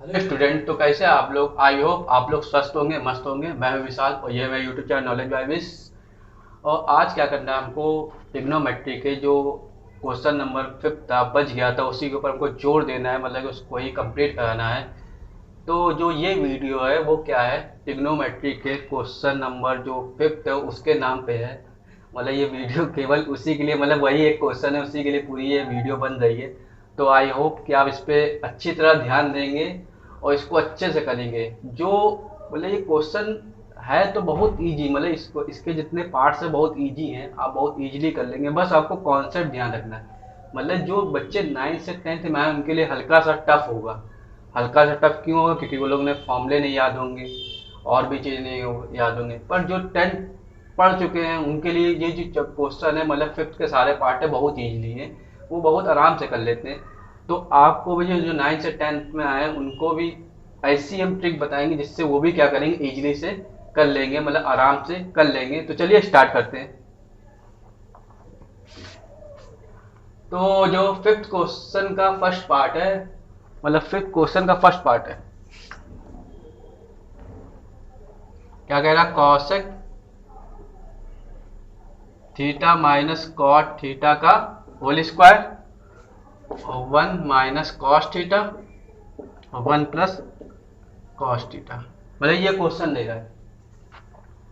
Hello student, तो कैसे हैं आप लोग। आई होप आप लोग स्वस्थ होंगे, मस्त होंगे। मैं हूं विशाल और ये मेरा YouTube channel knowledge by wish. और आज क्या करना है हमको, ट्रिग्नोमेट्री के जो क्वेश्चन नंबर 5 था, बच गया था, उसी के ऊपर हमको जोर देना है, मतलब कि उसको ही कंप्लीट कराना है। तो जो ये वीडियो है वो क्या है, ट्रिग्नोमेट्री के क्वेश्चन नंबर जो 5 है उसके नाम पे है। मतलब ये वीडियो केवल उसी के लिए, मतलब वही एक क्वेश्चन है, उसी के लिए पूरी ये वीडियो बन रही है। तो आई होप कि आप इस पे अच्छी तरह ध्यान देंगे और इसको अच्छे से करेंगे। जो मतलब ये क्वेश्चन है तो बहुत इजी, मतलब इसको इसके जितने पार्ट्स है बहुत इजी हैं, आप बहुत इजीली कर लेंगे। बस आपको कॉन्सेप्ट ध्यान रखना है। मतलब जो बच्चे 9 से 10th में आए उनके लिए हल्का सा टफ होगा। हल्का सा टफ क्यों होगा, क्योंकि वो लोग ने फॉर्मूले नहीं याद होंगे और भी चीज़ नहीं याद होंगे। पर जो 10th पढ़ चुके हैं उनके लिए ये जो क्वेश्चन है, मतलब 5th के सारे पार्ट है, बहुत ईजिली है, वो बहुत आराम से कर लेते हैं। तो आपको भी जो 9 से 10th में आए उनको भी ऐसी हम ट्रिक बताएंगे जिससे वो भी क्या करेंगे, इजीली से कर लेंगे, मतलब आराम से कर लेंगे। तो चलिए स्टार्ट करते हैं। तो जो 5th क्वेश्चन का फर्स्ट पार्ट है, मतलब 5th क्वेश्चन का फर्स्ट पार्ट है, क्या कह रहा, cosec theta minus cot theta का होल स्क्वायर और 1 माइनस कॉस थीटा और 1 प्लस कॉस थीटा। मतलब ये क्वेश्चन दे रहा है।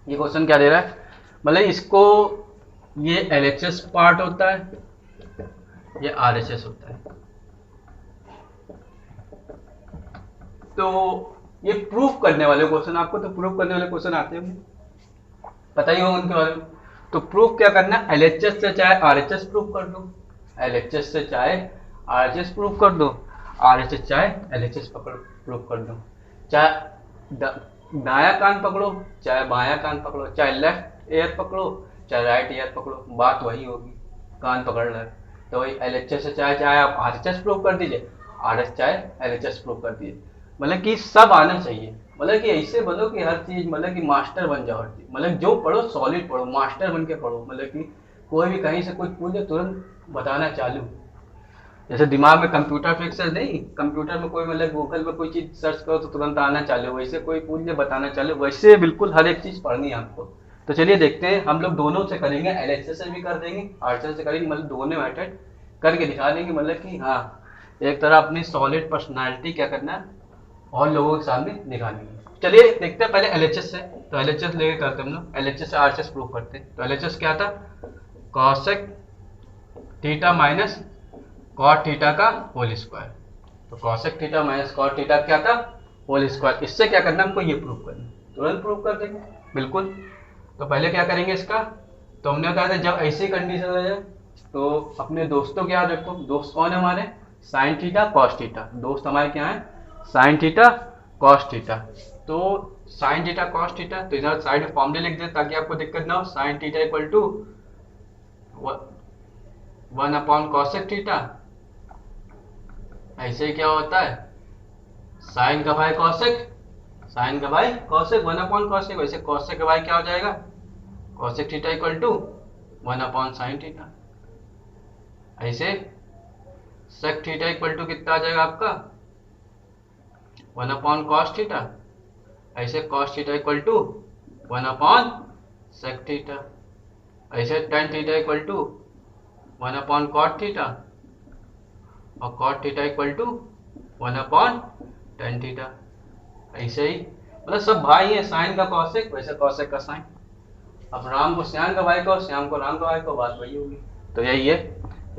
ये क्वेश्चन क्या दे रहा है, मतलब इसको, ये एलएचएस पार्ट होता है, ये आरएचएस होता है। तो ये प्रूफ करने वाले क्वेश्चन, आपको तो प्रूफ करने वाले क्वेश्चन आते हैं, पता ही होगा उनके बारे में। तो प्रूफ क्या करना, एलएचएस से चाहे आरएचएस प्रूफ कर दो, एलएचएस से चाहे आरएचएस प्रूफ कर दो, आरएचएस चाहे एलएचएस प्रूफ कर दो। चाहे दाया कान पकड़ो, चाहे बाया कान पकड़ो, चाहे लेफ्ट ईयर पकड़ो, चाहे राइट ईयर पकड़ो, बात वही होगी, कान पकड़ रहा है। तो वही एलएचएस से चाहे चाहे आप आरएचएस प्रूफ कर दीजिए, आरएस चाहे एलएचएस प्रूफ कर दीजिए। मतलब कि सब आना चाहिए, मतलब कि ऐसे बनो कि हर चीज, मतलब कि मास्टर बन जाओ हर चीज, मतलब जो पढ़ो सॉलिड पढ़ो, मास्टर बन के पढ़ो। मतलब कि कोई भी कहीं से कुछ पूछे तुरंत बताना चालू। जैसे दिमाग में कंप्यूटर फिक्सर नहीं, कंप्यूटर में कोई मतलब गूगल में कोई चीज सर्च करो तो तुरंत आना चालू, वैसे कोई पूछ ले बताना चालू, वैसे बिल्कुल हर एक चीज पढ़नी है आपको। तो चलिए देखते हैं, हम लोग दोनों से करेंगे, एलएचएस से भी कर देंगे, आरएचएस से करेंगे, मतलब दोनों मेथड करके दिखा देंगे। मतलब कि हाँ, एक तरह अपनी सॉलिड पर्सनालिटी क्या करना है और लोगों के सामने दिखानी है। चलिए देखते हैं पहले एलएचएस से। तो एलएचएस लेके करते हैं हम लोग, एलएचएस से आरएचएस प्रूव करते हैं। तो एलएचएस क्या था, cosec theta minus cot theta का होल स्क्वायर। तो cosec theta minus cot theta क्या था, होल स्क्वायर। इससे क्या करना हमको, ये प्रूव करना, तुरंत प्रूव कर देंगे बिल्कुल। तो पहले क्या करेंगे इसका, तो हमने कहा था जब ऐसी कंडीशन हो जाए तो अपने दोस्तों को याद रखो। दोस्त कौन है हमारे, साइन थीटा कॉस थीटा। दोस्त हमारे क्या है, साइन थीटा कॉस थीटा। तो साइन थीटा कॉस थीटा, तो इधर साइड में फॉर्मूले लिख दे ताकि आपको दिक्कत ना हो। Sine theta equal to 1 upon cosec theta. ऐसे ही क्या होता है, साइन का भाई कॉसेक, साइन का भाई कॉसेक, 1 अपॉन कॉसेक। वैसे कॉसेक का भाई क्या हो जाएगा, cosec theta equal to 1 upon sine theta. ऐसे सेक थीटा इक्वल टू कितना आ जाएगा आपका, 1 अपॉन कॉस थीटा। ऐसे cos theta equal to 1 upon sec theta. ऐसे tan theta equal to 1 upon cot theta और cot theta equal to 1 upon tan theta. ऐसे ही मतलब सब भाई है, साइन का कॉसेक वैसे कॉसेक का साइन। अब राम को श्याम का भाई को, श्याम को राम का भाई को, बात वही होगी। तो यही है,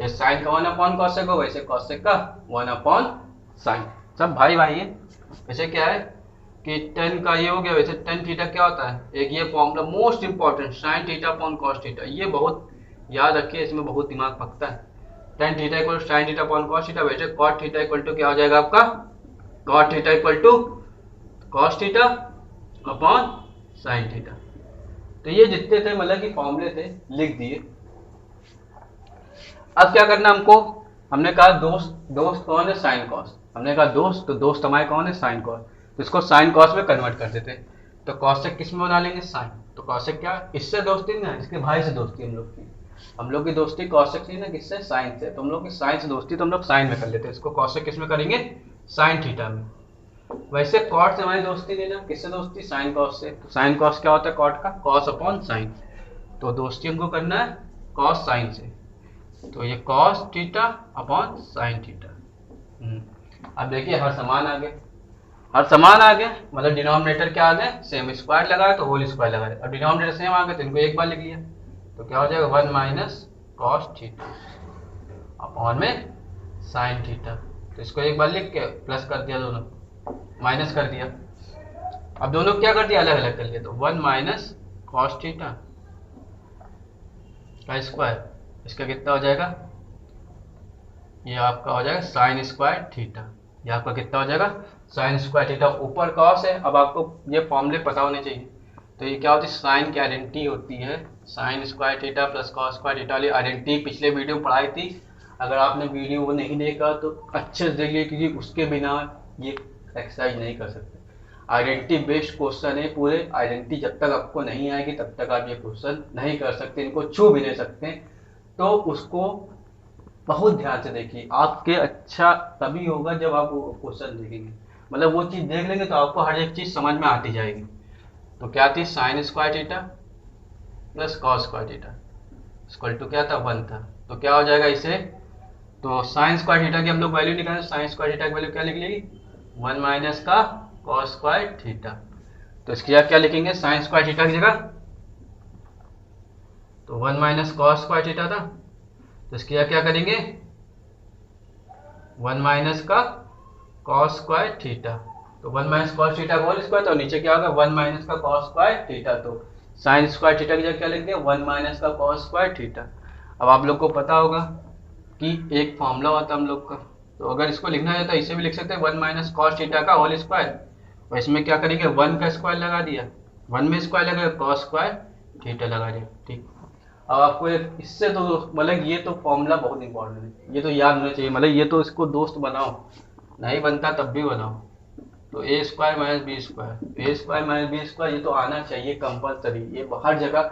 ये साइन का 1 अपॉन कॉसेक हो, वैसे कॉसेक का 1 अपॉन साइन, सब भाई भाई है। वैसे क्या है कि टेन का ये हो गया, वैसे टेन थीटा क्या होता है, एक ये formula most important, sine theta upon cos theta, ये बहुत याद रखिए, इसमें बहुत दिमाग पकता है। Tan theta equal to sine theta upon cos theta, वैसे कॉट थीटा इक्वल टू क्या हो जाएगा आपका, cot theta equal to cos theta upon sine theta. तो ये जितने थे मतलब कि फॉर्मूले थे लिख दिए। अब क्या करना हमको, हमने कहा दोस्त, दोस्त कौन है, साइन कॉस। हमने कहा दोस्त, तो दोस्त हमारे कौन है, साइन कॉस। तो इसको साइन कॉस में कन्वर्ट कर देते। तो कॉसेक किस में बना लेंगे, साइन। तो कॉसेक क्या, इससे दोस्ती ना, इसके भाई से दोस्ती हम लोग की, हम लोग की दोस्ती कॉसेक से ना, किससे, साइन से। तो हम लोग की साइन से दोस्ती, तो हम लोग साइन में कर लेते हैं इसको। कॉसेक किस में करेंगे, साइन थीटा में। वैसे कॉट से हमारी दोस्ती नहीं ना, किससे दोस्ती, साइन कॉस से। तो साइन कॉस क्या होता है कॉट का, कॉस अपॉन साइन। तो दोस्ती हमको करना है कॉस साइन से, तो ये cos theta upon sine theta. अब देखिए हर समान आ गए, हर समान आ गया, मतलब डिनोमिनेटर क्या आ गए सेम, स्क्वायर लगाया तो होल स्क्वायर लगाया। अब डिनोमिनेटर सेम आ गए तो इनको एक बार लिख लिया, तो क्या हो जाएगा 1 माइनस कॉस थीटा अपॉन में साइन थीटा। तो इसको एक बार लिख के प्लस कर दिया, दोनों माइनस कर दिया। अब दोनों क्या कर दिया, अलग अलग कर लिया, तो 1 माइनस कॉस थीटा का स्क्वायर, इसका कितना हो जाएगा, ये आपका हो जाएगा साइन स्क्वायर थीटा। ये आपका कितना हो जाएगा साइन स्क्वायर थीटा, ऊपर कॉस है। अब आपको ये फॉर्मूले पता होने चाहिए। तो ये क्या होती है, साइन की आइडेंटिटी होती है, sine square theta plus cos square theta वाली आइडेंटिटी पिछले वीडियो में पढ़ाई थी। अगर आपने वीडियो को नहीं देखा तो अच्छे से देखिए, क्योंकि उसके बिना ये एक्सरसाइज नहीं कर सकते। आइडेंटिटी बेस्ड क्वेश्चन है पूरे, आइडेंटिटी जब तक आपको नहीं आएगी तब तक आप ये क्वेश्चन नहीं कर सकते, इनको छू भी नहीं सकते। तो उसको बहुत ध्यान से देखिए, आपके अच्छा तभी होगा जब आप वो क्वेश्चन देखेंगे, मतलब वो चीज़ देख लेंगे तो आपको हर एक चीज़ समझ में आती जाएगी। तो क्या थी, sine square theta plus cos square theta equal to क्या था, 1 था। तो क्या हो जाएगा इसे, तो साइन स्क्वायर थीटा की हम लोग वैल्यू निकालें, साइन स्क्वायर थीटा की वैल्यू क्या लिख लेगी, 1 माइनस का कॉस स्क्वायर थीटा। तो इसकी जगह क्या लिखेंगे, साइन स्क्वायर थीटा की जगह तो 1 माइनस कॉस स्क्वायर थीटा था, तो इसकी जगह क्या करेंगे 1 माइनस का कॉस स्क्वायर थीटा। तो 1 minus cos theta whole square, तो नीचे क्या होगा 1 माइनस का कॉस स्क्वायर थीटा। तो साइन स्क्वायर थीटा की जगह क्या लिखते हैं 1 माइनस का कॉस स्क्वायर थीटा। अब आप लोग को पता होगा कि एक फॉर्मूला होता है हम लोग का, तो अगर इसको लिखना है तो इसे भी लिख सकते हैं 1 माइनस कॉस थीटा का होल स्क्वायर, और इसमें क्या करेंगे 1 का स्क्वायर लगा दिया, 1 में स्क्वायर लगा कॉस स्क्वायर थीटा लगा दिया, ठीक। अब आपको इससे तो मतलब ये तो फॉर्मूला बहुत इंपॉर्टेंट है, ये तो याद होना चाहिए, मतलब ये तो इसको दोस्त बनाओ, नहीं बनता तब भी बनाओ। तो A square minus B square, A square minus B square ये तो आना चाहिए कंपलसरी। ये हर जगह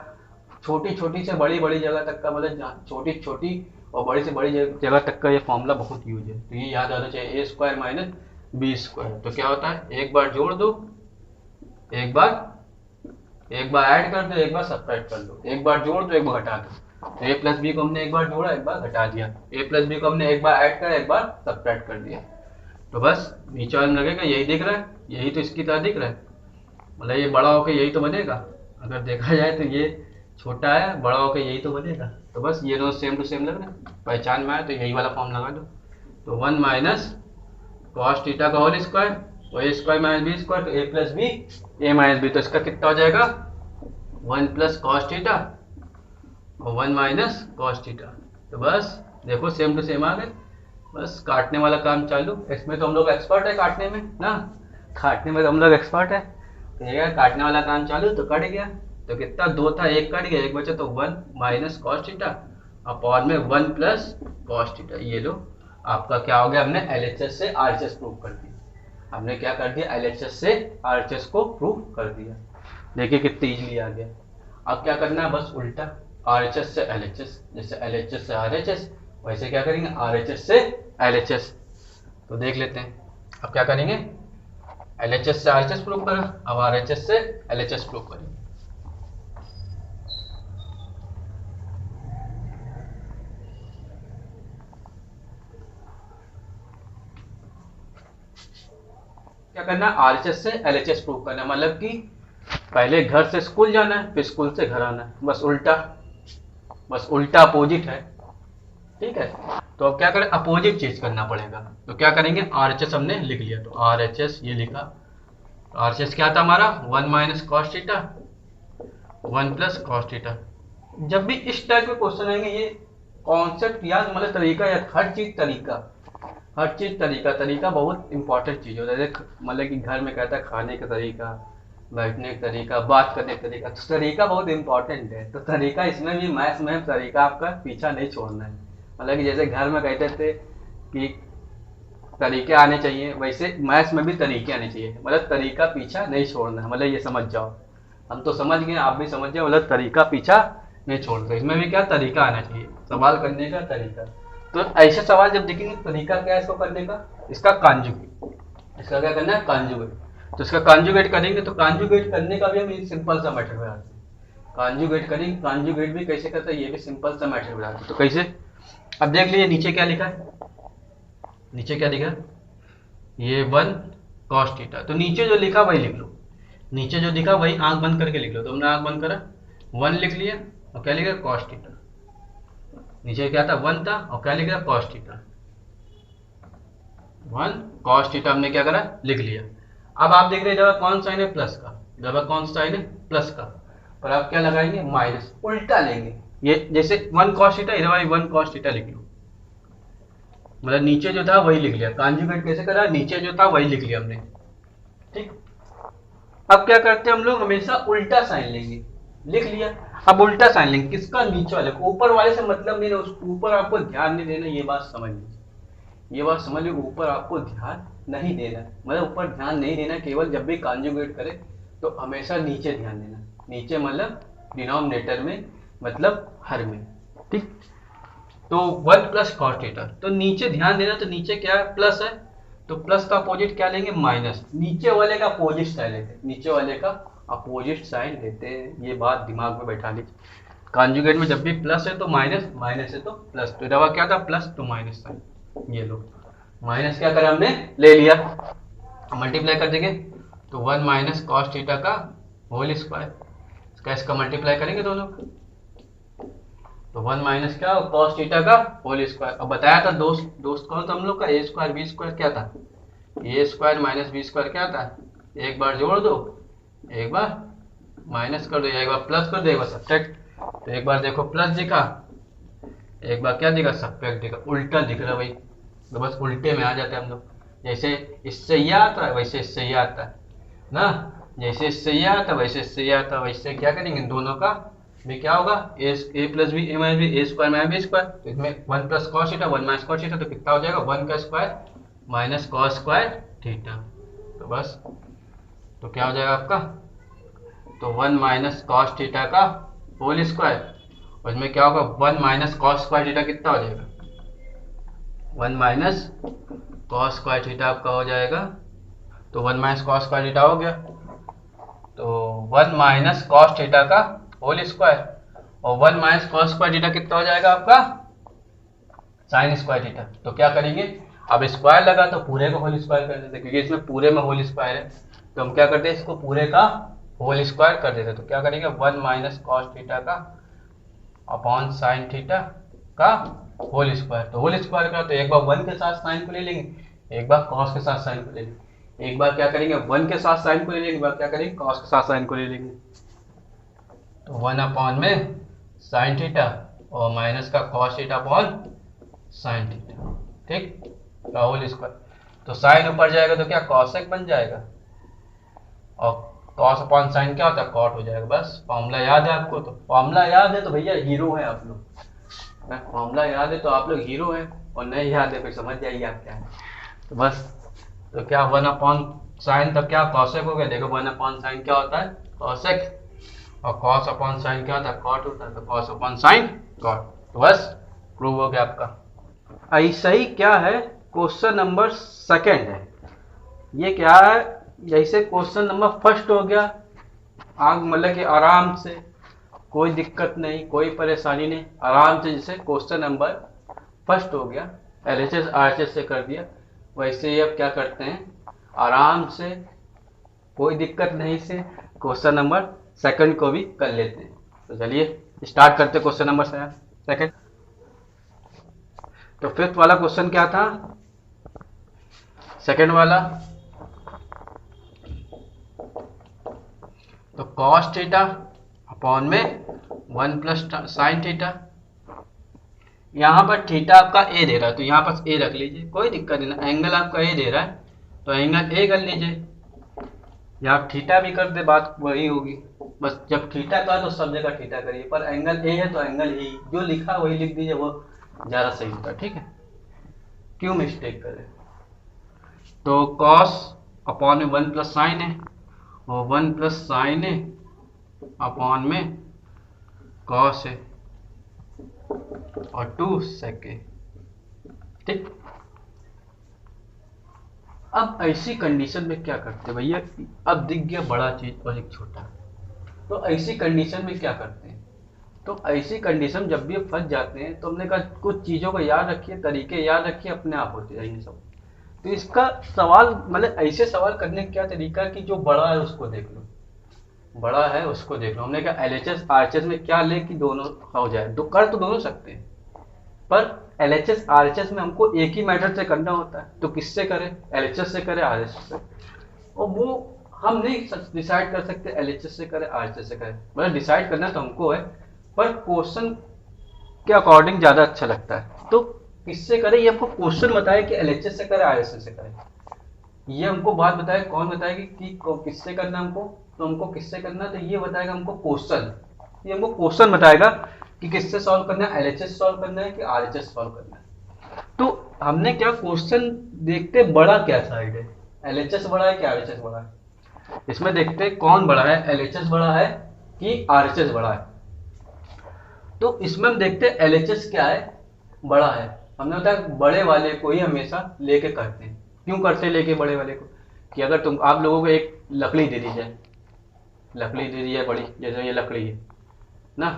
छोटी छोटी से बड़ी बड़ी जगह तक का, मतलब छोटी छोटी और बड़ी से बड़ी जगह तक का ये फॉर्मूला बहुत यूज है, तो ये याद आना चाहिए, ए स्क्वायर माइनस बी स्क्वायर। तो क्या होता है, एक बार जोड़ दो, एक बार ऐड कर दो, एक बार सब्ट्रैक्ट कर दो, एक बार जोड़ दो, एक बार घटा दो। तो ए प्लस बी को हमने एक बार जोड़ा, एक बार घटा दिया, ए प्लस बी को हमने एक बार ऐड करा, एक बार सब्ट्रैक्ट कर दिया। तो बस नीचे वाले में लगेगा यही दिख रहा है, यही तो इसकी तरह दिख रहा है, मतलब ये बड़ा होकर यही तो बनेगा। अगर देखा जाए तो ये छोटा है, बड़ा होकर यही तो बनेगा। तो बस ये दोनों सेम टू सेम लग रहा है, पहचान में आए तो यही वाला फॉर्म लगा दो। तो 1 माइनस कॉस थीटा का होल स्क्वायर, तो A square minus B square, तो A plus B A minus B, तो इसका कितना हो जाएगा 1 प्लस कॉस थीटा और 1 माइनस कॉस थीटा। तो बस देखो सेम टू सेम आ गए, बस काटने वाला काम चालू। इसमें तो हम लोग एक्सपर्ट है काटने में ना, काटने में तो हम लोग एक्सपर्ट है। तो ये काटने वाला काम चालू, तो कट गया, तो कितना 2 था, एक कट गया, एक बचा, तो 1 माइनस कॉस थीटा अपॉन में 1 प्लस कॉस थीटा। ये लो आपका क्या हो गया, हमने एलएचएस से आरएचएस प्रूव कर दिया। हमने क्या कर दिया, एलएचएस से आरएचएस को प्रूव कर दिया। देखिए कितनी इजीली आ गया। अब क्या करना है, बस उल्टा, आरएचएस से एलएचएस, जैसे एलएचएस से आरएचएस वैसे क्या करेंगे आरएचएस से एलएचएस। तो देख लेते हैं अब क्या करेंगे, एलएचएस से आरएचएस प्रूव करा, अब आरएचएस से एलएचएस प्रूव करेंगे। क्या करना, आरएचएस से एलएचएस प्रूव करना, मतलब कि पहले घर से स्कूल जाना है, फिर स्कूल से घर आना है, बस उल्टा अपोजिट है, ठीक है। तो अब क्या करें, अपोजिट चीज करना पड़ेगा। तो क्या करेंगे, आरएचएस हमने लिख लिया, तो आरएचएस ये लिखा, तो आरएचएस क्या था हमारा 1 minus cos theta 1 plus cos theta. जब भी इस टाइप के क्वेश्चन आएंगे, ये कॉन्सेप्ट याद, मतलब तरीका याद, हर चीज तरीका बहुत इंपॉर्टेंट चीज होता है। मतलब कि घर में कहता है खाने का तरीका, बैठने का तरीका, बात करने का तरीका, तो तरीका बहुत इंपॉर्टेंट है। तो तरीका इसमें भी, मैथ्स में तरीका आपका पीछा नहीं छोड़ना है। मतलब कि जैसे घर में कहते थे कि तरीके आने चाहिए, वैसे मैथ्स में भी तरीके आने चाहिए, मतलब तरीका पीछा नहीं छोड़ना है। मतलब ये समझ जाओ, हम तो समझ गए, आप भी समझ जाओ, मतलब तरीका पीछा नहीं छोड़ना। इसमें भी क्या तरीका आना चाहिए, सवाल करने का तरीका। तो ऐसे सवाल जब देखेंगे, तरीका क्या है इसको करने का, इसका कॉन्जुगेट, इसका क्या करना है, कॉन्जुगेट। तो इसका कॉन्जुगेट करेंगे, तो कॉन्जुगेट करने का भी हम एक सिंपल सा मेथड बनाते हैं। कॉन्जुगेट करेंगे, कॉन्जुगेट भी कैसे करते हैं, ये भी सिंपल सा मेथड बनाते हैं। तो कैसे, अब देख लीजिए नीचे क्या लिखा है, नीचे क्या लिखा है, ये 1 cos थीटा। तो नीचे जो लिखा वही लिख लो, नीचे जो लिखा वही आंख बंद करके लिख लो। तो हमने आंख बंद करा, 1 लिख लिया और क्या लिखा, cos थीटा। नीचे क्या था, 1 था और क्या लिख रहा, cos थीटा। 1 cos थीटा हमने क्या करा, लिख लिया। अब आप देख रहे हैं जब कौन साइन है, प्लस का, जब कौन साइन है, प्लस का, पर आप क्या लगाएंगे, माइनस, उल्टा लेंगे। ये जैसे 1 cos थीटा, इधर वाली 1 cos थीटा लिख लो, मतलब नीचे जो था वही लिख लिया। कॉन्जुगेट कैसे करा, नीचे जो था वही लिख लिया हमने, ठीक। अब क्या करते हैं हम लोग, हमेशा उल्टा साइन लेंगे, लिख लिया। अब उल्टा साइन लेंगे किसका, नीचे वाले को, ऊपर वाले से मतलब नहीं है, उस ऊपर आपको ध्यान नहीं देना, ये बात समझ लीजिए, ये बात समझ लीजिए, ऊपर आपको ध्यान नहीं देना, मतलब ऊपर ध्यान नहीं देना, केवल जब भी कॉन्जुगेट करे तो हमेशा नीचे ध्यान देना। नीचे मतलब डिनोमिनेटर में, मतलब हर में, ठीक। तो 1 प्लस cos थीटा, तो नीचे ध्यान देना, तो नीचे क्या है, प्लस है, तो प्लस का अपोजिट क्या लेंगे, माइनस। नीचे वाले का अपोजिट साइन लेते हैं, नीचे वाले का अपोजिट साइन लेते हैं, ये बात दिमाग में बैठा लीजिए। कॉन्जुगेट में जब भी प्लस है तो माइनस, माइनस है तो प्लस। तो दवा क्या था, प्लस तो माइनस साइन, ये लो माइनस क्या करा हमने, ले लिया, मल्टीप्लाई कर देंगे। तो 1 माइनस cos थीटा का होल स्क्वायर, इसका मल्टीप्लाई करेंगे दोनों, तो 1 माइनस क्या, cos थीटा का होल स्क्वायर। अब बताया था दोस्त कौन था हम लोग का, ए स्क्वायर बी स्क्वायर क्या था, ए स्क्वायर माइनस बी स्क्वायर क्या था, एक बार जोड़ दो, एक बार माइनस कर दो, या एक बार प्लस कर दो, एक बार सब्ट्रैक्ट। तो एक बार देखो प्लस दिखा, एक बार क्या दिखा, सब्ट्रैक्ट दिखा, उल्टा दिख रहा भाई, तो बस उल्टे में आ जाते हैं हम लोग। जैसे इससे यह आता है वैसे इससे यह आता है ना, जैसे इससे यह आता है वैसे इससे यह आता है, वैसे क्या करेंगे, दोनों का भी क्या होगा, ए plus B A minus B, A square minus B square. तो इसमें 1 plus cos theta 1 minus cos theta, तो कितना हो जाएगा, 1 का square minus cos square theta. तो बस, तो क्या हो जाएगा आपका, तो 1 माइनस cos थीटा का होल स्क्वायर, और इसमें क्या होगा, 1 माइनस cos स्क्वायर थीटा कितना हो जाएगा, 1 माइनस cos स्क्वायर थीटा आपका हो जाएगा। तो 1 माइनस cos स्क्वायर थीटा हो गया, तो 1 माइनस cos थीटा का होल स्क्वायर, और 1 माइनस cos स्क्वायर थीटा कितना हो जाएगा आपका, साइन स्क्वायर थीटा। तो क्या करेंगे, अब स्क्वायर लगा तो पूरे का होल स्क्वायर कर देते, क्योंकि इसमें पूरे में होल स्क्वायर है, तो हम क्या करते हैं, इसको पूरे का होल स्क्वायर कर देते। तो क्या करेंगे, 1 माइनस cos थीटा का अपॉन साइन थीटा का होल स्क्वायर। तो होल स्क्वायर का, तो एक बार 1 के साथ साइन को ले लेंगे, एक बार cos के साथ साइन को ले लेंगे, एक बार क्या करेंगे 1 के साथ साइन को ले लेंगे, एक बार क्या करेंगे cos के साथ साइन को ले लेंगे। तो 1 अपॉन में साइन थीटा और माइनस का cos theta upon sine theta, ठीक, का होल स्क्वायर। तो साइन ऊपर जाएगा तो क्या cosec बन जाएगा, और cos अपॉन साइन क्या होता है, cot हो जाएगा। बस फॉर्मूला याद है आपको, तो फॉर्मूला याद है तो भैया हीरो है आप लोग, फॉर्मूला याद है तो आप लोग हीरो हैं, और नहीं याद है फिर समझ जाइए आप क्या है। तो बस, तो क्या 1 अपॉन साइन, तब क्या cosec हो गया, देखो 1 अपॉन साइन क्या होता है, cosec, और cos अपॉन साइन क्या होता है, cot होता है, तो cos अपॉन साइन cot। तो बस प्रूव हो गया आपका। ऐसा ही क्या है, क्वेश्चन नंबर सेकंड है, ये क्या है, जैसे क्वेश्चन नंबर फर्स्ट हो गया, आग मतलब कि आराम से, कोई दिक्कत नहीं, कोई परेशानी नहीं, आराम से जैसे क्वेश्चन नंबर फर्स्ट हो गया, LHS RHS से कर दिया, वैसे ही अब क्या करते हैं, आराम से कोई दिक्कत नहीं से क्वेश्चन नंबर सेकंड को भी कर लेते हैं। तो चलिए स्टार्ट करते क्वेश्चन नंबर सेकंड। तो फिफ्थ वाला क्वेश्चन क्या था, सेकंड वाला, तो cos थीटा अपॉन में 1 प्लस साइन थीटा। यहाँ पर थीटा आपका ए दे रहा है, तो यहाँ पर ए रख लीजिए, कोई दिक्कत नहीं ना, एंगल आपका ए दे रहा है तो एंगल ए कर लीजिए, या आप थीटा भी कर दे, बात वही होगी। बस जब थीटा का तो सब जगह थीटा करिए, पर एंगल ए है तो एंगल ए, जो लिखा वही लिख दीजिए, वो ज़्यादा सही होता है, ठीक है, क्यों मिस्टेक करें। तो cos अपॉन में 1 प्लस साइन है, और 1 प्लस साइन है अपॉन में cos है, और 2 sec है, ठीक। अब ऐसी कंडीशन में क्या करते हैं भैया, अब दिख गया बड़ा चीज और एक छोटा, तो ऐसी कंडीशन में क्या करते हैं, तो ऐसी कंडीशन जब भी फंस जाते हैं तो हमने कहा कुछ चीज़ों को याद रखिए, तरीके याद रखिए, अपने आप होते जाएंगे सब। तो इसका सवाल मतलब ऐसे सवाल करने का क्या तरीका है कि जो बड़ा है उसको देख लो, बड़ा है उसको देख लो। हमने कहा एलएचएस आरएचएस में क्या ले कि दोनों हो जाए, दो कर तो दोनों सकते हैं, पर एलएचएस आरएचएस में हमको एक ही मेथड से करना होता है, तो किससे करें, एलएचएस से करें आरएचएस से, और वो हम नहीं डिसाइड कर सकते एलएचएस से करें आरएचएस से करें, मतलब डिसाइड करना तो हमको है, पर क्वेश्चन के अकॉर्डिंग ज़्यादा अच्छा लगता है। तो किससे करें ये हमको क्वेश्चन बताए कि एलएचएस से करें आरएचएस से करें, ये हमको बात बताए, कौन बताएगी कि किससे करना हमको, तो हमको किससे करना, तो ये बताएगा हमको क्वेश्चन, ये हमको क्वेश्चन बताएगा कि किससे सॉल्व करना है, एलएचएस सॉल्व करना है कि आरएचएस सॉल्व करना है। तो हमने क्या क्वेश्चन देखते बड़ा क्या साइड है, एलएचएस बड़ा है कि आरएचएस बड़ा है, इसमें देखते कौन बड़ा है, एलएचएस बड़ा है कि आरएचएस बड़ा है। तो इसमें हम देखते हैं एलएचएस क्या है, बड़ा है। हमने बताया बड़े वाले को ही हमेशा लेके करते हैं। क्यों करते हैं लेके बड़े वाले को, कि अगर तुम आप लोगों को एक लकड़ी दे दी जाए, लकड़ी दे दी जाए बड़ी, जैसे ये लकड़ी है ना,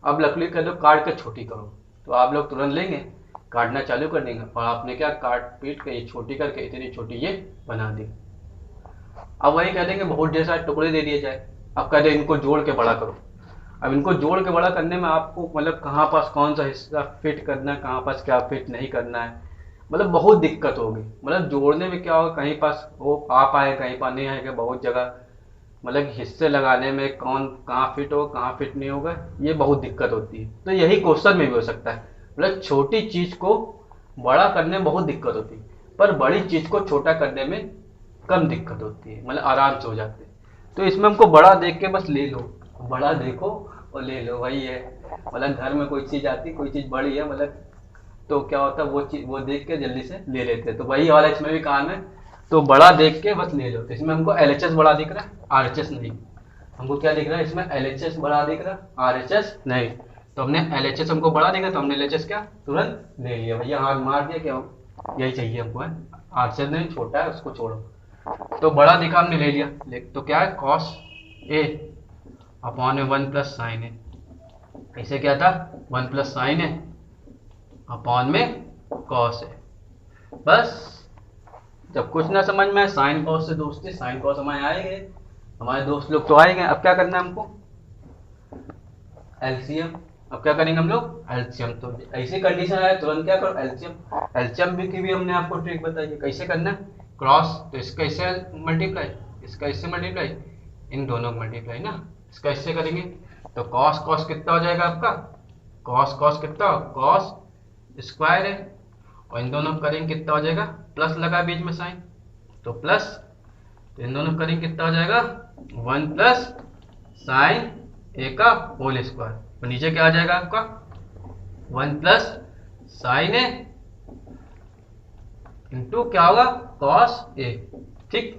अब लकड़ी कह दो काट के छोटी करो, तो आप लोग तुरंत लेंगे, काटना चालू कर देंगे, और आपने क्या काट पीट के ये छोटी करके इतनी छोटी ये बना दी। अब वही कह देंगे बहुत ढेर सारे टुकड़े दे दिए जाए, अब कह दे इनको जोड़ के बड़ा करो। अब इनको जोड़ के बड़ा करने में आपको मतलब कहाँ पास कौन सा हिस्सा फिट करना है, कहाँ पास क्या फिट नहीं करना है, मतलब बहुत दिक्कत होगी। मतलब जोड़ने में क्या होगा, कहीं पास वो आ पाए कहीं पास नहीं आएगा, बहुत जगह मतलब हिस्से लगाने में कौन कहाँ फिट होगा कहाँ फिट नहीं होगा, ये बहुत दिक्कत होती है। तो यही क्वेश्चन में भी हो सकता है, मतलब छोटी चीज को बड़ा करने में बहुत दिक्कत होती है, पर बड़ी चीज को छोटा करने में कम दिक्कत होती है, मतलब आराम से हो जाते हैं। तो इसमें हमको बड़ा देख के बस ले लो, बड़ा देखो और ले लो, वही है। मतलब घर में कोई चीज आती, कोई चीज बड़ी है मतलब, तो क्या होता है वो चीज वो देख के जल्दी से ले लेते हैं। तो वही वाला इसमें भी काम है, तो बड़ा देख के बस ले लो। तो इसमें हमको एलएचएस बड़ा दिख रहा है, आरएचएस नहीं। हमको क्या दिख रहा है इसमें, एलएचएस बड़ा दिख रहा है, आरएचएस नहीं। तो हमने एलएचएस हमको बड़ा दिख रहा, तो हमने एलएचएस क्या तुरंत ले लिया, भैया हाथ मार दिया, क्या यही चाहिए हमको है, आरएचएस नहीं छोटा है उसको छोड़ो। तो बड़ा दिखा हमने ले लिया, तो क्या है कॉस ए अपॉन में 1 प्लस साइन है, ऐसे क्या था 1 प्लस साइन है अपॉन में कॉस है। बस जब कुछ ना समझ में आए साइन कॉस से दोस्ती, साइन कॉस हमारे आएंगे, हमारे दोस्त लोग तो आएंगे। अब क्या करना है हमको, एलसीएम। अब क्या करेंगे हम लोग, एलसीएम। तो ऐसी कंडीशन आए तुरंत क्या करो, एलसीएम। एलसीएम भी की भी हमने आपको ट्रिक बताई है, कैसे करना है, क्रॉस, तो इसका इससे मल्टीप्लाई, इसका इससे मल्टीप्लाई, इन दोनों को मल्टीप्लाई ना, इसका इससे करेंगे तो कॉस कॉस कितना हो जाएगा आपका, कॉस कॉस कितना, कॉस स्क्वायर है, और इन दोनों को करेंगे कितना हो जाएगा, प्लस लगा बीच में साइन, तो प्लस, तो इन दोनों को करेंगे कितना हो जाएगा 1 प्लस साइन ए का होल स्क्वायर, तो नीचे क्या आ जाएगा आपका 1 प्लस साइन ए इंटू क्या होगा कॉस ए। ठीक,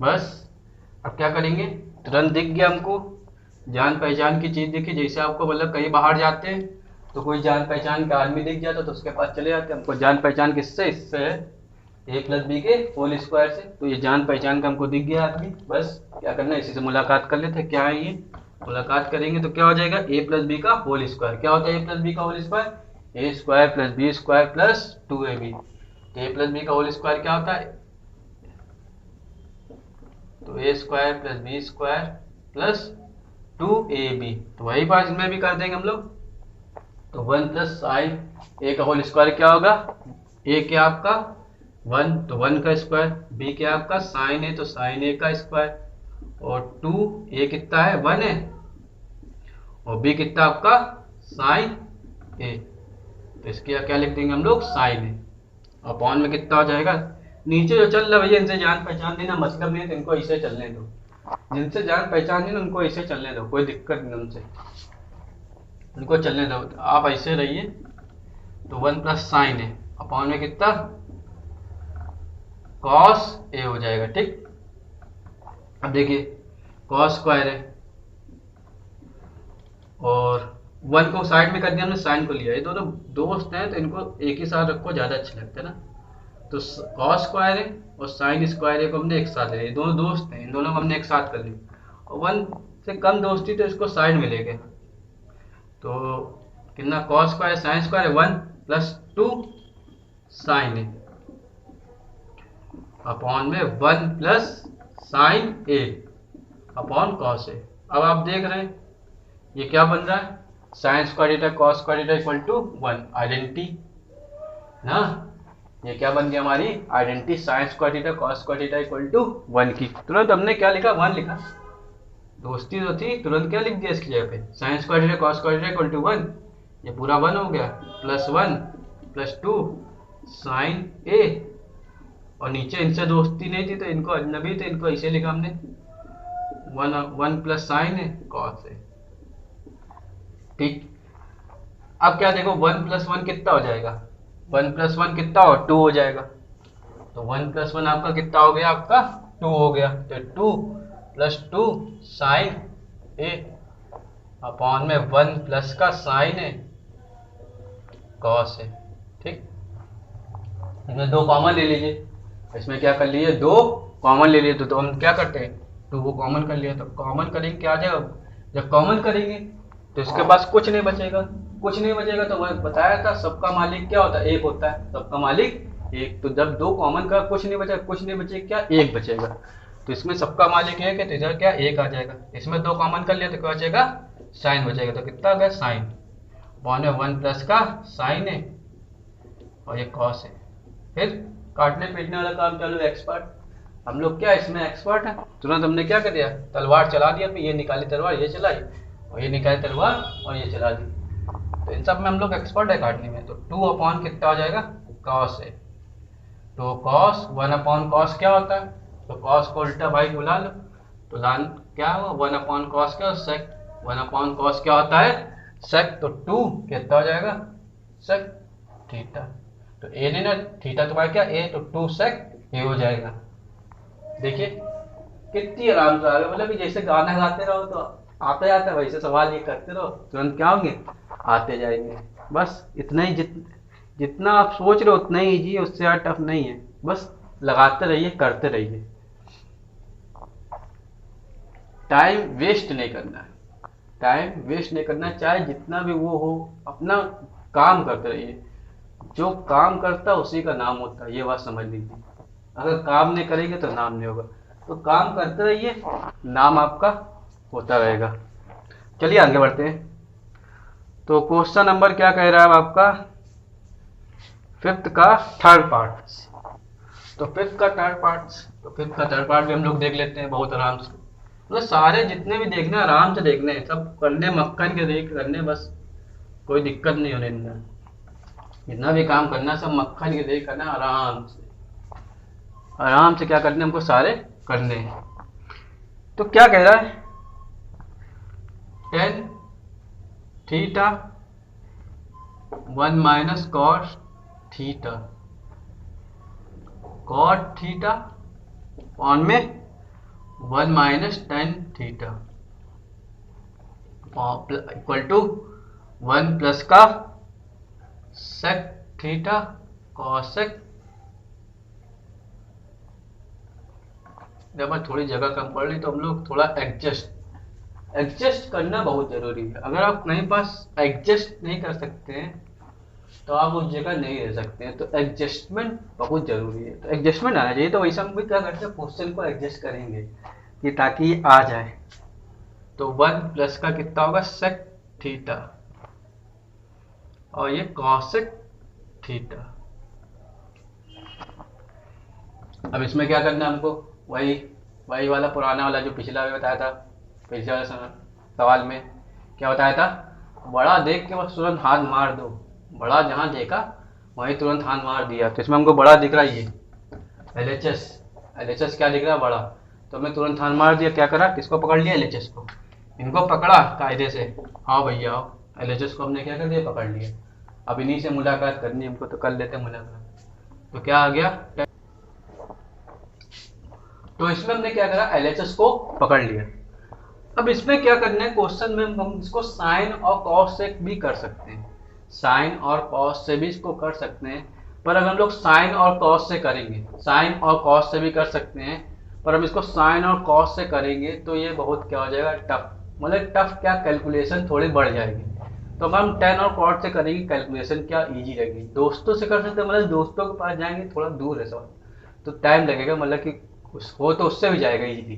बस अब क्या करेंगे, तुरंत दिख गया हमको, जान पहचान की चीज दिखी। जैसे आपको मतलब कहीं बाहर जाते हैं तो कोई जान पहचान का आदमी दिख जाता तो उसके पास चले जाते हैं। हमको जान पहचान किससे, इससे है ए प्लस बी के होल स्क्वायर से, तो ये जान पहचान का हमको दिख गया आदमी। बस क्या करना है, इसी से मुलाकात कर लेते हैं, क्या है ये, मुलाकात करेंगे तो क्या हो जाएगा ए प्लस बी का होल स्क्वायर। क्या होता है ए प्लस बी का whole square, A square plus B square plus 2ab। तो ए प्लस बी का होल स्क्वायर क्या होता है, तो A square plus B square plus 2ab। तो वही बात इसमें भी कर देंगे हम लोग, तो 1 प्लस साइन ए का होल स्क्वायर क्या होगा, ए क्या आपका 1 तो 1 का स्क्वायर, बी क्या आपका साइन ए तो साइन ए का स्क्वायर, और 2 ए कितना है 1 है, और बी कितना आपका साइन ए, तो इसके क्या लिख देंगे हम लोग साइन ए, अपॉन में कितना हो जाएगा, नीचे जो चल रहा है भैया इनसे जान पहचान देना मतलब नहीं है, तो इनको ऐसे चलने दो, जिनसे जान पहचान देना उनको ऐसे चलने दो, कोई दिक्कत नहीं उनसे, उनको चलने दो, आप ऐसे रहिए। तो 1 प्लस साइन है अपॉन में कितना कॉस ए हो जाएगा। ठीक, अब देखिए कॉस स्क्वायर है और 1 को साइड में कर दिया हमने, साइन को लिया, ये दोनों दोस्त हैं तो इनको एक ही साथ रखो, ज्यादा अच्छा लगता है ना। तो कॉस स्क्वायर है और साइन स्क्वायर है को हमने एक साथ ले लिया, दोनों दोस्त हैं, इन दोनों को हमने एक साथ कर लिया, और 1 से कम दोस्ती तो इसको साइड में ले गए, तो कितना cos square sine square 1 plus 2 sine है अपॉन में 1 plus sine A upon cos A. अब आप देख रहे हैं ये क्या बन रहा है, sine square theta cos square theta equal to 1, identity ना, ये क्या बन गया हमारी identity, sine square theta cos square theta equal to 1 की। तुरंत हमने क्या लिखा 1 लिखा, दोस्ती तो थी, तुरंत क्या लिख दिया इसकी जगह पे, sine square theta cos square theta equal to 1, ये पूरा 1 हो गया, प्लस 1 प्लस 2 साइन ए, और नीचे इनसे दोस्ती नहीं थी तो इनको अजनबी थे, इनको ऐसे लिखा हमने 1 प्लस साइन है कॉस है। ठीक, अब क्या देखो 1 प्लस 1 कितना हो जाएगा, 1 प्लस 1 कितना हो 2 हो जाएगा, तो 1 प्लस 1 आपका कितना हो गया, आपका 2 हो गया, तो 2 प्लस 2 साइन ए अपॉन में 1 प्लस का साइन है कॉस है। ठीक, इसमें 2 कॉमन ले लीजिए, इसमें क्या कर लिए 2 कॉमन ले लिए, तो हम क्या करते हैं 2 को कॉमन कर लिया, तो कॉमन करेंगे क्या आ जाएगा, जब कॉमन करेंगे तो इसके पास कुछ नहीं बचेगा, कुछ नहीं बचेगा, तो वह बताया था सबका मालिक क्या होता है, एक होता है, सबका मालिक एक, तो जब 2 कॉमन का कुछ नहीं बचेगा, कुछ नहीं बचेगा क्या, एक बचेगा, तो इसमें सबका मालिक एक है तो इधर क्या एक आ जाएगा, इसमें 2 कॉमन कर लिया तो क्या बचेगा साइन बचेगा, तो कितना आ गया साइन, बॉन में 1 प्लस का साइन है और ये कॉस है। फिर काटने पीटने वाला काम चालू, एक्सपर्ट, हम लोग क्या इसमें एक्सपर्ट है, तुरंत हमने क्या कर दिया तलवार चला दिया, फिर ये निकाली तलवार ये चलाई, और ये निकाली तलवार और ये चला दी, तो इन सब में हम लोग एक्सपर्ट है काटने में। तो 2 अपॉन कितना हो जाएगा कॉस है, तो कॉस 1 अपॉन कॉस क्या होता है, तो कॉस को उल्टा भाई बुला लो, तो लान क्या हुआ 1 अपॉन कॉस क्या सेक, 1 अपॉन कॉस क्या होता है सेक, तो 2 कितना हो जाएगा सेक थीटा, तो ए ने ना थीटा तुम्हारा क्या ए, तो 2 सेक ए हो जाएगा। देखिए कितनी आराम से आ रहा है, मतलब जैसे गाना गाते रहो तो आता जाता है, वैसे सवाल ये करते रहो तुरंत क्या होंगे आते जाएंगे, बस इतना ही, जितना आप सोच रहे हो उतना ही इजी है, उससे ज़्यादा टफ नहीं है, बस लगाते रहिए करते रहिए, टाइम वेस्ट नहीं करना है, टाइम वेस्ट नहीं करना, चाहे जितना भी वो हो, अपना काम करते रहिए, जो काम करता है उसी का नाम होता है, ये बात समझ लीजिए, अगर काम नहीं करेंगे तो नाम नहीं होगा, तो काम करते रहिए नाम आपका होता रहेगा। चलिए आगे बढ़ते हैं, तो क्वेश्चन नंबर क्या कह रहा है आपका 5th का थर्ड पार्ट, तो 5th का थर्ड पार्ट, तो 5th का थर्ड पार्ट भी हम लोग देख लेते हैं बहुत आराम से, मतलब सारे जितने भी देखने आराम से देखने हैं, सब करने मक्खन के देख करने, बस कोई दिक्कत नहीं होने देना, जितना भी काम करना सब मक्खन के देख करना, आराम से आराम से क्या करने हमको सारे करने हैं। तो क्या कह रहा है tan theta 1 minus cos theta, cot theta on में 1 minus tan theta equal to 1 plus का sec थीटा cosec, जब थोड़ी जगह कम पड़ रही तो हम लोग थोड़ा एडजस्ट करना बहुत जरूरी है, अगर आप कहीं पास एडजस्ट नहीं कर सकते हैं तो आप उस जगह नहीं रह सकते हैं, तो एडजस्टमेंट बहुत जरूरी है, तो एडजस्टमेंट आना चाहिए, तो वैसे हम भी क्या करते हैं क्वेश्चन को एडजस्ट करेंगे कि ताकि ये आ जाए, तो 1 प्लस का कितना होगा sec थीटा और ये cosec थीटा। अब इसमें क्या करना है हमको, वही वाला पुराना वाला जो पिछला भी बताया था, पिछले वाले सवाल में क्या बताया था, बड़ा देख के बस तुरंत हाथ मार दो, बड़ा जहाँ देखा वहीं तुरंत हाथ मार दिया, तो इसमें हमको बड़ा दिख रहा है ये LHS क्या दिख रहा है बड़ा, तो हमने तुरंत हाथ मार दिया, क्या करा किसको पकड़ लिया LHS को, इनको पकड़ा कायदे से, हाँ भैया आओ, LHS को हमने क्या कर दिया पकड़ लिया, अब इन्हीं से मुलाकात करनी हमको, तो कर लेते हैं मुलाकात, तो क्या आ गया, तो इसमें हमने क्या करा LHS को पकड़ लिया। अब इसमें क्या करना है क्वेश्चन में हम इसको साइन और कॉस से भी कर सकते हैं, साइन और कॉस से भी इसको कर सकते हैं, पर अगर हम लोग साइन और कॉस से करेंगे, साइन और कॉस से भी कर सकते हैं, पर हम इसको साइन और कॉस से करेंगे तो ये बहुत क्या हो जाएगा, टफ। मतलब टफ क्या, कैलकुलेशन थोड़ी बढ़ जाएगी। तो अगर हम टेन और कॉट से करेंगे कैलकुलेशन क्या इजी रहेगी। दोस्तों से कर सकते हैं, मतलब दोस्तों के पास जाएंगे, थोड़ा दूर है सवाल तो टाइम लगेगा, मतलब कि हो तो उससे भी जाएगा इजीली।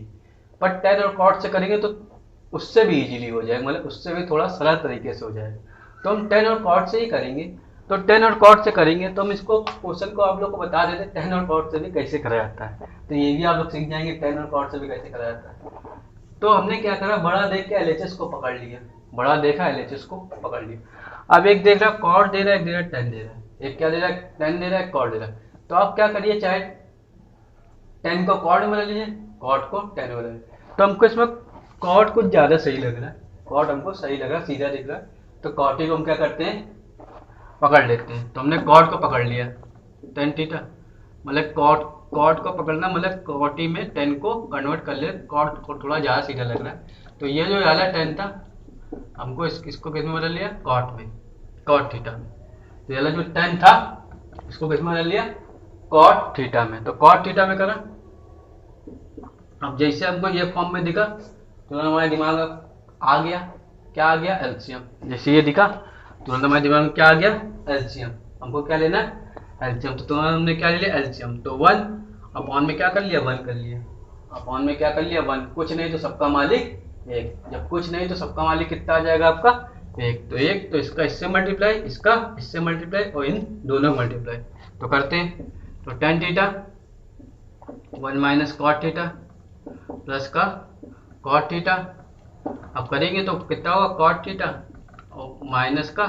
पर टेन और कॉट से करेंगे तो उससे भी इजीली हो जाएगा, मतलब उससे भी थोड़ा सरल तरीके से हो जाएगा। तो हम टेन और कॉट से ही करेंगे। तो टेन और कॉट से करेंगे तो हम इसको क्वेश्चन को आप लोग को बता देते हैं टेन और कॉट से भी कैसे करा जाता है। तो ये भी आप लोग सीख जाएंगे टेन और कॉट से भी कैसे करा जाता है। तो हमने क्या करा, बड़ा देख के एलएचएस को पकड़ लिया, बड़ा देखा एलएचएस को पकड़ लिया। अब एक देख रहा कॉट दे रहा है, एक दे रहा है टेन दे रहा है, एक क्या दे रहा है, टेन दे रहा है, कॉट दे रहा है। तो आप क्या करिए, चाहे टेन को कॉट में बना लीजिए, कॉट को टेन में बना लीजिए। तो हमको इसमें कॉट कुछ ज्यादा सही लग रहा है, कॉट हमको सही लग रहा है, सीधा दिख रहा है। तो कॉट को हम क्या करते हैं, पकड़ लेते हैं। तो हमने कॉट को पकड़ लिया, टेन थीटा, मतलब कॉट को पकड़ना मतलब कॉटी में टेन को कन्वर्ट कर ले, कॉट को थोड़ा ज़्यादा सीधा लग रहा है। तो ये जो वाला टेन था हमको इसको किस में बदल लिया, कॉट में, कॉट थीटा में। तो ये वाला जो टेन था इसको किस में बदल लिया, कॉट थीटा में। तो कॉट थीटा में करा। अब जैसे हमको ये फॉर्म में दिखा तो हमारे दिमाग आ गया, क्या आ गया, एलसीएम। जैसे ये दिखा तुरंत हमारे दिमाग में क्या आ गया, एलसीएम। हमको क्या लेना है, एलसीएम। तो तुरंत हमने क्या ले लिया, एलसीएम। तो 1 अपॉन में क्या कर लिया, 1 कर लिया, अपॉन में क्या कर लिया, 1। कुछ नहीं तो सबका मालिक 1, जब कुछ नहीं तो सबका मालिक कितना आ जाएगा आपका, 1। तो 1 तो इसका इससे मल्टीप्लाई, इसका इससे मल्टीप्लाई और इन दोनों मल्टीप्लाई। तो करते हैं। तो tan theta 1 minus cot theta plus का कॉट थीटा। अब करेंगे तो कितना होगा, कॉट थीटा और माइनस का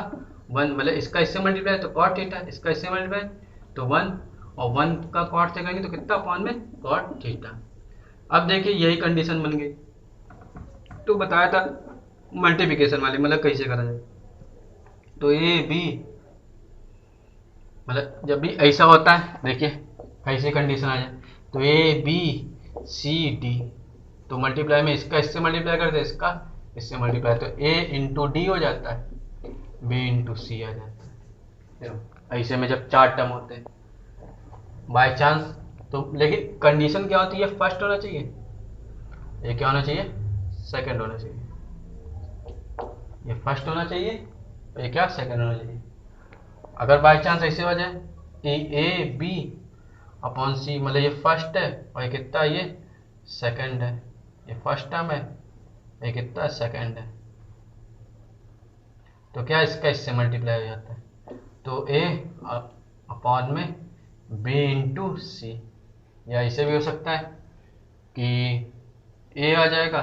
1, मतलब इसका इससे मल्टीप्लाई तो कॉट थीटा, इसका इससे मल्टीप्लाई तो 1 और 1 का कॉट से करेंगे तो कितना अपॉन में कॉट थीटा। अब देखिए यही कंडीशन बन गई। तो बताया था मल्टीप्लिकेशन वाली, मतलब कैसे करा जाए। तो ए बी, मतलब जब भी ऐसा होता है देखिए कैसी कंडीशन आ जाए। तो ए बी सी डी, तो मल्टीप्लाई में इसका इससे मल्टीप्लाई करते हैं, इसका इससे मल्टीप्लाई, तो ए इंटू डी हो जाता है, बी इंटू सी आ जाता है। ऐसे में जब 4 टर्म होते हैं बाय चांस, तो लेकिन कंडीशन क्या होती है, फर्स्ट होना चाहिए, ये क्या होना चाहिए, सेकंड होना चाहिए। ये फर्स्ट होना चाहिए, ये क्या, सेकंड होना चाहिए। अगर बाय चांस ऐसे हो जाए ए बी अपॉन सी, मतलब ये फर्स्ट है और ये कितना, ये सेकंड है, ये फर्स्ट टर्म है, ये कितना, सेकंड है। तो क्या इसका इससे मल्टीप्लाई हो जाता है। तो ए अपॉन में बी इंटू सी, या ऐसे भी हो सकता है कि ए आ जाएगा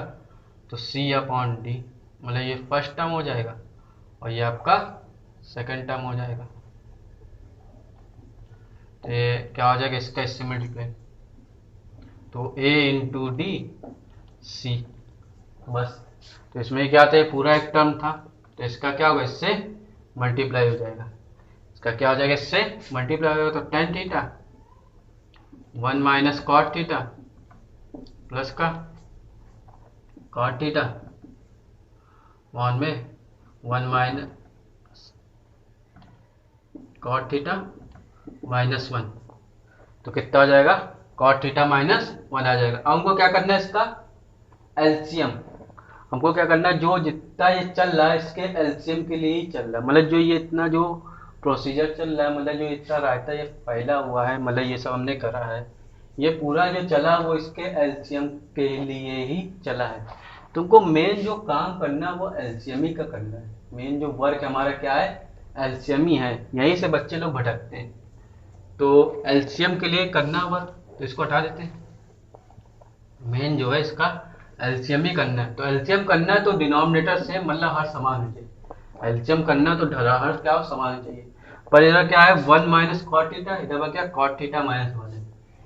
तो सी अपॉन डी, मतलब ये फर्स्ट टर्म हो जाएगा और ये आपका सेकंड टर्म हो जाएगा। तो ये क्या हो जाएगा, इसका इससे मल्टीप्लाई, तो ए इंटू डी सी, बस। तो इसमें क्या था, पूरा एक टर्म था, तो इसका क्या होगा, इससे मल्टीप्लाई हो जाएगा, इसका क्या हो जाएगा, इससे मल्टीप्लाई हो जाएगा। तो tan theta 1 minus cot theta plus का कॉट थीटा वन में 1 माइनस कॉट थीटा माइनस 1, तो कितना हो जाएगा, कॉट थीटा माइनस 1 आ जाएगा। अब हमको क्या करना है, इसका एलसीएम। हमको क्या करना है, जो जितना ये चल रहा है इसके एलसीएम के लिए ही चल रहा है, मतलब जो ये इतना जो प्रोसीजर चल रहा है, मतलब जो इतना रायता ये फैला हुआ है, मतलब ये सब हमने करा है, ये पूरा जो चला वो इसके एलसीएम के लिए ही चला है। तुमको मेन जो काम करना है वो एलसीएम ही का करना है, मेन जो वर्क हमारा क्या है, एलसीएम ही है। यहीं से बच्चे लोग भटकते हैं। तो एलसीएम के लिए करना वर्क, तो इसको हटा देते हैं, मेन जो है इसका एलसीएम ही करना है। तो एलसीएम करना है तो डिनोमिनेटर से मतलब हर समान हो चाहिए, एलसीएम करना तो हर क्या समान चाहिए। पर इधर क्या है, 1 माइनस कॉट थीटा, इधर क्या कॉट थीटा माइनस 1 है,